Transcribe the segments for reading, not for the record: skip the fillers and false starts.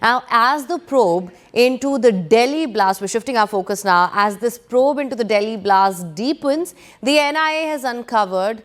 Now, as the probe into the Delhi blast, we're shifting our focus now, as this probe into the Delhi blast deepens, the NIA has uncovered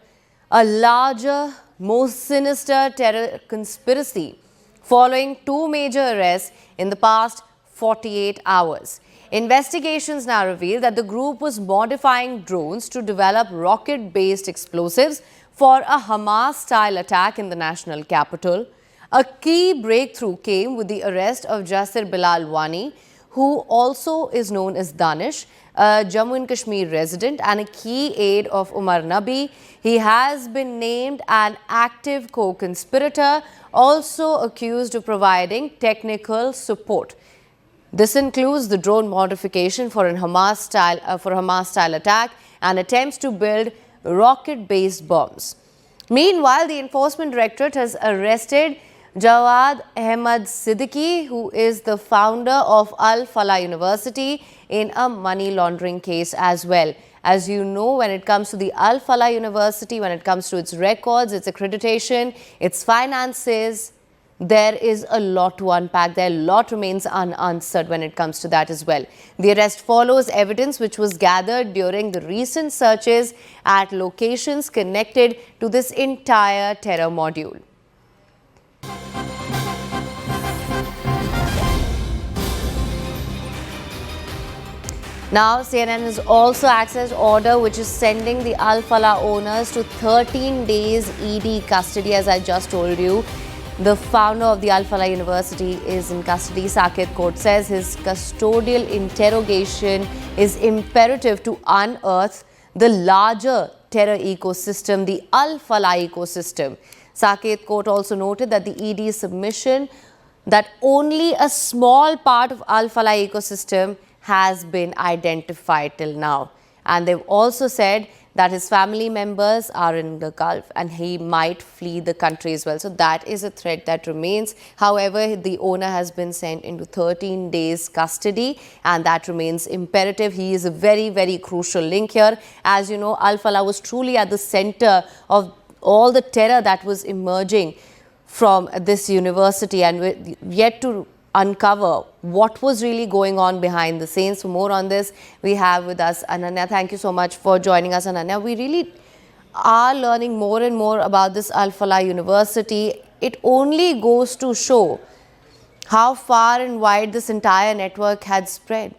a larger, more sinister terror conspiracy following two major arrests in the past 48 hours. Investigations now reveal that the group was modifying drones to develop rocket-based explosives for a Hamas-style attack in the national capital. A key breakthrough came with the arrest of Jasir Bilal Wani, who also is known as Danish, a Jammu and Kashmir resident and a key aide of Umar Nabi. He has been named an active co-conspirator, also accused of providing technical support. This includes the drone modification for a Hamas-style attack and attempts to build rocket-based bombs. Meanwhile, the Enforcement Directorate has arrested Jawad Ahmed Siddiqui, who is the founder of Al-Falah University, in a money laundering case as well. As you know, when it comes to the Al-Falah University, when it comes to its records, its accreditation, its finances, there is a lot to unpack. A lot remains unanswered when it comes to that as well. The arrest follows evidence which was gathered during the recent searches at locations connected to this entire terror module. Now, CNN has also accessed order which is sending the Al-Falah owners to 13 days ED custody, as I just told you. The founder of the Al-Falah University is in custody. Saket Court says his custodial interrogation is imperative to unearth the larger terror ecosystem, the Al-Falah ecosystem. Saket Court also noted that the ED submission that only a small part of Al-Falah ecosystem has been identified till now. And they've also said that his family members are in the Gulf and he might flee the country as well. So that is a threat that remains. However, the owner has been sent into 13 days custody and that remains imperative. He is a very, very crucial link here. As you know, Al-Falah was truly at the center of all the terror that was emerging from this university, and we're yet to uncover what was really going on behind the scenes. For more on this, we have with us Ananya. Thank you so much for joining us, Ananya. We really are learning more and more about this Al-Falah University. It only goes to show how far and wide this entire network had spread.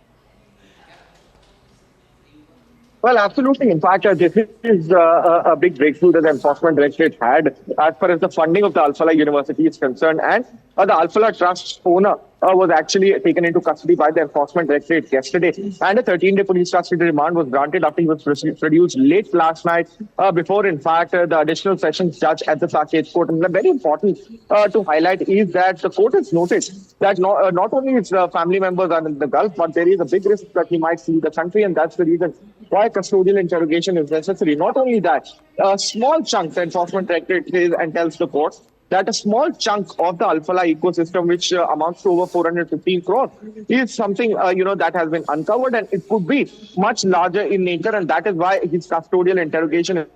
Well, absolutely. In fact, this is a big breakthrough that the Enforcement Directorate had as far as the funding of the Al-Falah University is concerned. And the Al-Falah Trust owner was actually taken into custody by the Enforcement Directorate yesterday. And a 13-day police custody remand was granted after he was produced late last night before, in fact, the additional sessions judge at the Saket Court. And very important to highlight is that the court has noted that not only his family members are in the Gulf, but there is a big risk that he might flee the country. And that's the reason why custodial interrogation is necessary. Not only that, a small chunk, the Enforcement Directorate says and tells the court that a small chunk of the Al-Falah ecosystem, which amounts to over 415 crores, is something, that has been uncovered, and it could be much larger in nature, and that is why his custodial interrogation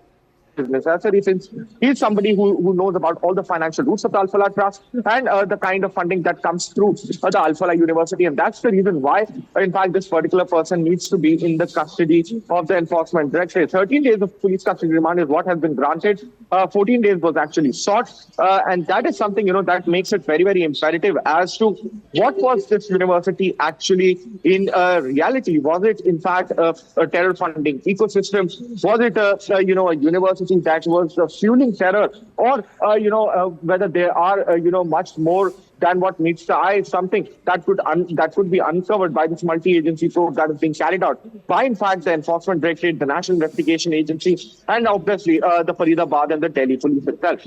is necessary, since he's somebody who knows about all the financial roots of the Al-Falah Trust and the kind of funding that comes through the Al-Falah University. And that's the reason why, in fact, this particular person needs to be in the custody of the Enforcement Directorate. 13 days of police custody remand is what has been granted. 14 days was actually sought. And that is something, that makes it very, very imperative as to what was this university actually in reality. Was it, in fact, a terror funding ecosystem? Was it, a university that was fueling terror, or whether there are much more than what meets the eye, something that could be uncovered by this multi-agency probe that is being carried out by, in fact, the Enforcement Directorate, the National Investigation Agency, and obviously the Faridabad and the Delhi police itself.